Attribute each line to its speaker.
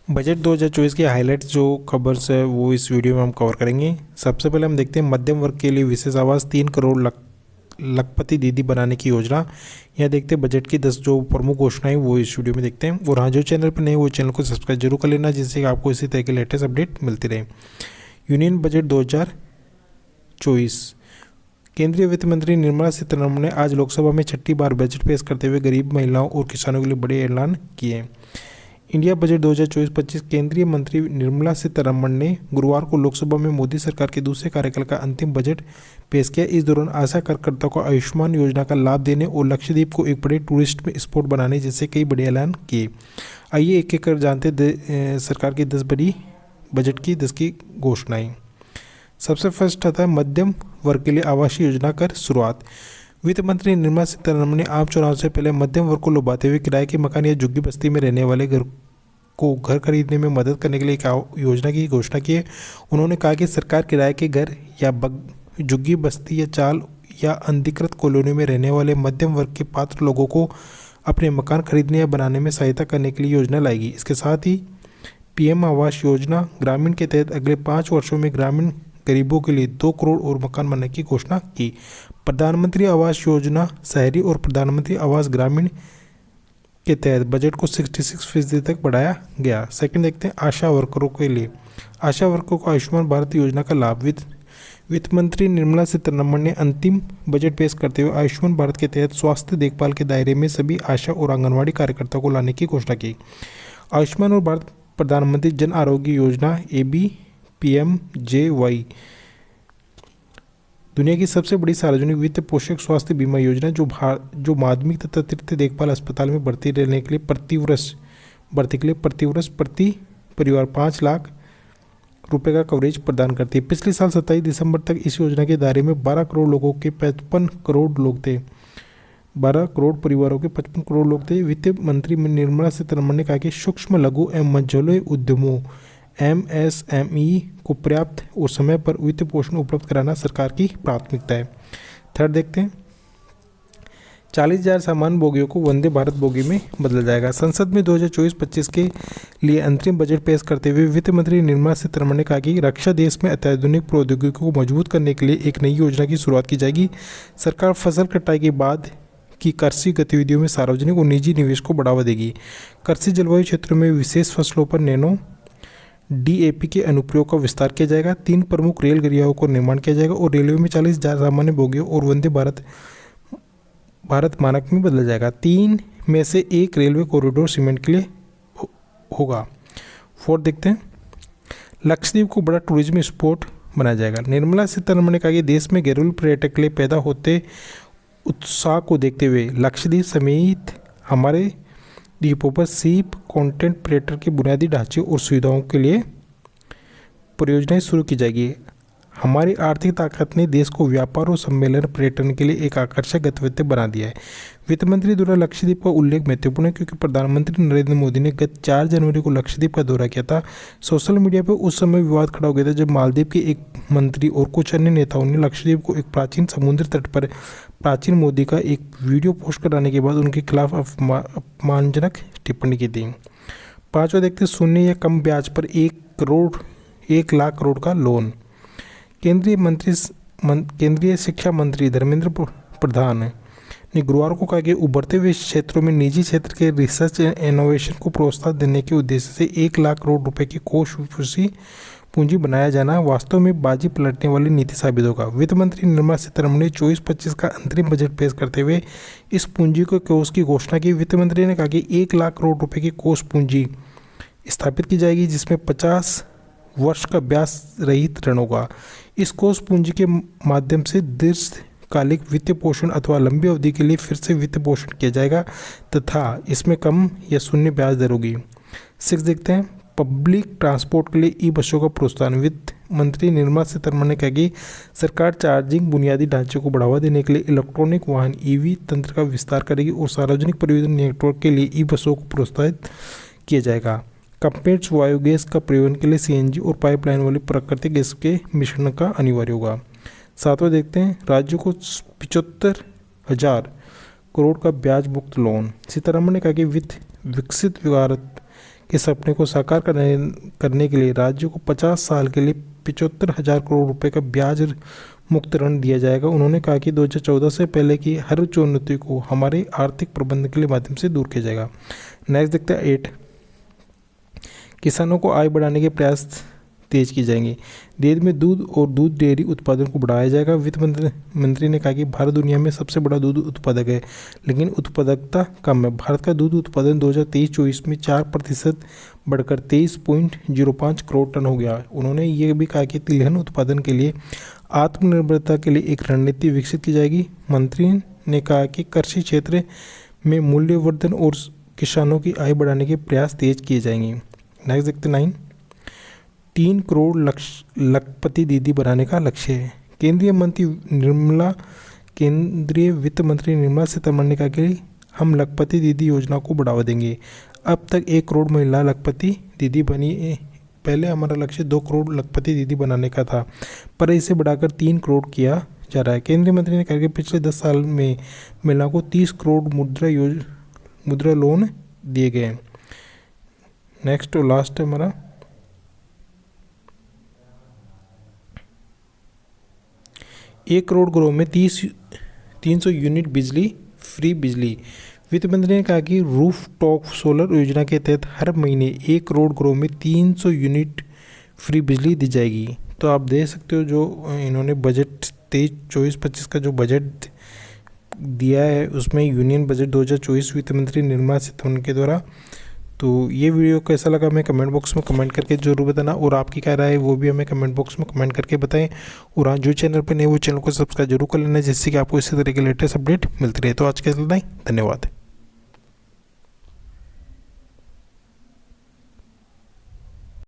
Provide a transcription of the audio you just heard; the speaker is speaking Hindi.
Speaker 1: बजट 2024 की हाइलाइट्स जो खबर्स है वो इस वीडियो में हम कवर करेंगे। सबसे पहले हम देखते हैं मध्यम वर्ग के लिए विशेष आवास 3 करोड़ लखपति दीदी बनाने की योजना। यह देखते हैं बजट की 10 जो प्रमुख घोषणाएं वो इस वीडियो में देखते हैं। और हाँ, जो चैनल पर नहीं वो चैनल को सब्सक्राइब जरूर कर लेना, जिससे आपको इसी तरह की लेटेस्ट अपडेट मिलती रहे। Union budget 2024। केंद्रीय वित्त मंत्री निर्मला सीतारमण ने आज लोकसभा में छठी बार बजट पेश करते हुए गरीब महिलाओं और किसानों के लिए बड़े ऐलान किए। इंडिया बजट 2024-25 केंद्रीय मंत्री निर्मला सीतारमण ने गुरुवार को लोकसभा में मोदी सरकार के दूसरे कार्यकाल का अंतिम बजट पेश किया। इस दौरान आशा कार्यकर्ताओं को आयुष्मान योजना का लाभ देने और लक्षद्वीप को एक बड़े टूरिस्ट स्पॉट बनाने जैसे कई बड़े ऐलान किए। आइए एक एक कर जानते सरकार की 10 बड़ी बजट की 10 की घोषणाएं। सबसे फर्स्ट आता है मध्यम वर्ग के लिए आवासीय योजना कर शुरुआत। वित्त मंत्री निर्मला सीतारमण ने आम चुनाव से पहले मध्यम वर्ग को लुभाते हुए किराए के मकान या झुग्गी बस्ती में रहने वाले घर खरीदने में मदद करने के लिए एक योजना की घोषणा की है। उन्होंने कहा कि सरकार किराए के घर या झुग्गी बस्ती या चाल या अनधिकृत कॉलोनी में रहने वाले मध्यम वर्ग के पात्र लोगों को अपने मकान खरीदने या बनाने में सहायता करने के लिए योजना लाएगी। इसके साथ ही पीएम आवास योजना ग्रामीण के तहत अगले 5 वर्षों में ग्रामीण गरीबों के लिए 2 करोड़ और मकान बनने की घोषणा की। प्रधानमंत्री आवास योजना शहरी और प्रधानमंत्री आवास ग्रामीण के तहत बजट को 66% तक बढ़ाया गया। सेकंड देखते हैं आशा वर्करों के लिए। आशा वर्करों को आयुष्मान भारत योजना का लाभ। वित्त मंत्री निर्मला सीतारमण ने अंतिम बजट पेश करते हुए आयुष्मान भारत के तहत स्वास्थ्य देखभाल के दायरे में सभी आशा और आंगनवाड़ी कार्यकर्ताओं को लाने की घोषणा की। आयुष्मान और भारत प्रधानमंत्री जन आरोग्य योजना ABPMJY दुनिया की सबसे बड़ी सार्वजनिक वित्त पोषक स्वास्थ्य बीमा योजना जो माध्यमिक तथा तृतीय देखभाल अस्पताल में भर्ती रहने के लिए प्रतिवर्ष प्रति परिवार 5 लाख रुपए का कवरेज प्रदान करती है। पिछले साल 27 दिसंबर तक इस योजना के दायरे में 12 करोड़ लोगों के 55 करोड़ लोग थे। 12 करोड़ परिवारों के 55 करोड़ लोग थे। वित्त मंत्री निर्मला सीतारमण ने कहा कि सूक्ष्म लघु एवं मझोले उद्यमों MSME को पर्याप्त और समय पर वित्त पोषण उपलब्ध कराना सरकार की प्राथमिकता है। थर्ड देखते हैं 40,000 सामान्य बोगियों को वंदे भारत बोगी में बदला जाएगा। संसद में 2024-25 के लिए अंतरिम बजट पेश करते हुए वित्त मंत्री निर्मला सीतारमण ने कहा कि रक्षा देश में अत्याधुनिक प्रौद्योगिकी को मजबूत करने के लिए एक नई योजना की शुरुआत की जाएगी। सरकार फसल कटाई के बाद की कृषि गतिविधियों में सार्वजनिक और निजी निवेश को बढ़ावा देगी। कृषि जलवायु क्षेत्रों में विशेष फसलों पर नैनो DAP के अनुप्रयोग का विस्तार किया जाएगा। 3 प्रमुख रेल गरियाओं को निर्माण किया जाएगा और रेलवे में 40,000 सामान्य बोगियों और वंदे भारत मानक में बदला जाएगा। 3 में से 1 रेलवे कॉरिडोर सीमेंट के लिए होगा। फोर्थ देखते हैं लक्षद्वीप को बड़ा टूरिज्म स्पॉट बनाया जाएगा। निर्मला सीतारमण ने कहा कि देश में घरेलू पर्यटक के लिए पैदा होते उत्साह को देखते हुए लक्षद्वीप समेत हमारे द्वीपों पर सीप कंटेंट पर्यटन के बुनियादी ढांचे और सुविधाओं के लिए परियोजनाएं शुरू की जाएगी। हमारी आर्थिक ताकत ने देश को व्यापार और सम्मेलन पर्यटन के लिए एक आकर्षक गंतव्य बना दिया है। वित्त मंत्री द्वारा लक्षद्वीप का उल्लेख महत्वपूर्ण है क्योंकि प्रधानमंत्री नरेंद्र मोदी ने गत 4 जनवरी को लक्षद्वीप का दौरा किया था। सोशल मीडिया पर उस समय विवाद खड़ा हो गया था जब मालदीव के एक मंत्री और कुछ अन्य नेताओं ने लक्षद्वीप को एक प्राचीन समुद्र तट पर प्राचीन मोदी का एक वीडियो पोस्ट कराने के बाद उनके खिलाफ अपमानजनक टिप्पणी की थी। 5वां देखते शून्य या कम ब्याज पर 1 लाख करोड़ का लोन। केंद्रीय शिक्षा मंत्री धर्मेंद्र प्रधान ने गुरुवार को कहा कि उभरते हुए क्षेत्रों में निजी क्षेत्र के रिसर्च एंड इनोवेशन को प्रोत्साहन देने के उद्देश्य से 1 लाख करोड़ रुपए की कोष पूंजी बनाया जाना वास्तव में बाजी पलटने वाली नीति साबित होगा। वित्त मंत्री निर्मला सीतारमण ने 24-25 का अंतरिम बजट पेश करते हुए इस पूंजी के कोष की घोषणा की। वित्त मंत्री ने कहा कि 1 लाख करोड़ रुपए की कोष पूंजी स्थापित की जाएगी जिसमें 50 वर्ष का ब्याज रहित ऋण होगा। इस कोष पूंजी के माध्यम से दीर्घकालिक वित्त पोषण अथवा लंबी अवधि के लिए फिर से वित्त पोषण किया जाएगा तथा इसमें कम या शून्य ब्याज दर होगी। 6 देखते हैं पब्लिक ट्रांसपोर्ट के लिए ई-बसों का प्रोत्साहन। वित्त मंत्री निर्मला सीतारमण ने कहा कि सरकार चार्जिंग बुनियादी ढांचे को बढ़ावा देने के लिए इलेक्ट्रॉनिक वाहन EV तंत्र का विस्तार करेगी और सार्वजनिक परिवहन नेटवर्क के लिए ई-बसों को प्रोत्साहित किया जाएगा। कंपेट्स बायोगैस का प्रयोजन के लिए CNG और पाइपलाइन वाली प्राकृतिक गैस के मिश्रण का अनिवार्य होगा। 7वां देखते हैं राज्यों को 75,000 करोड़ का ब्याज मुक्त लोन। सीतारमण ने कहा कि विकसित भारत के सपने को साकार करने के लिए राज्यों को 50 साल के लिए 75,000 करोड़ रुपए का ब्याज मुक्त ऋण दिया जाएगा। उन्होंने कहा कि 2014 से पहले की हर चुनौती को हमारे आर्थिक प्रबंधन के लिए माध्यम से दूर किया जाएगा। नेक्स्ट देखते हैं 8, किसानों को आय बढ़ाने के प्रयास तेज की जाएंगे। देश में दूध और दूध डेयरी उत्पादन को बढ़ाया जाएगा। वित्त मंत्री ने कहा कि भारत दुनिया में सबसे बड़ा दूध उत्पादक है, लेकिन उत्पादकता कम है। भारत का दूध उत्पादन 2023-24 में 4% बढ़कर 23.05 करोड़ टन हो गया। उन्होंने ये भी कहा कि तिलहन उत्पादन के लिए आत्मनिर्भरता के लिए एक रणनीति विकसित की जाएगी। मंत्री ने कहा कि कृषि क्षेत्र में मूल्यवर्धन और किसानों की आय बढ़ाने के प्रयास तेज किए जाएंगे। नेक्स्ट देखते 9, 3 करोड़ लखपति दीदी बनाने का लक्ष्य है। केंद्रीय वित्त मंत्री निर्मला सीतारमण ने कहा कि हम लखपति दीदी योजना को बढ़ावा देंगे। अब तक 1 करोड़ महिला लखपति दीदी बनी है। पहले हमारा लक्ष्य 2 करोड़ लखपति दीदी बनाने का था, पर इसे बढ़ाकर 3 करोड़ किया जा रहा है। केंद्रीय मंत्री ने कहा कि पिछले 10 साल में महिलाओं को 30 करोड़ मुद्रा लोन दिए गए। नेक्स्ट और लास्ट है हमारा 1 करोड़ घरों में 300 यूनिट बिजली फ्री बिजली। वित्त मंत्री ने कहा कि रूफ टॉप सोलर योजना के तहत हर महीने 1 करोड़ घरों में 300 यूनिट फ्री बिजली दी जाएगी। तो आप देख सकते हो जो इन्होंने बजट 23-24-25 का जो बजट दिया है उसमें यूनियन बजट 2024 वित्त मंत्री निर्मला सीतारमण के द्वारा। तो ये वीडियो कैसा लगा हमें कमेंट बॉक्स में कमेंट करके जरूर बताना, और आपकी क्या राय है वो भी हमें कमेंट बॉक्स में कमेंट करके बताएं। और आज जो चैनल पर नए वो चैनल को सब्सक्राइब जरूर कर लेना, जिससे कि आपको इसी तरह के लेटेस्ट अपडेट मिलती रहे। तो आज के लिए धन्यवाद।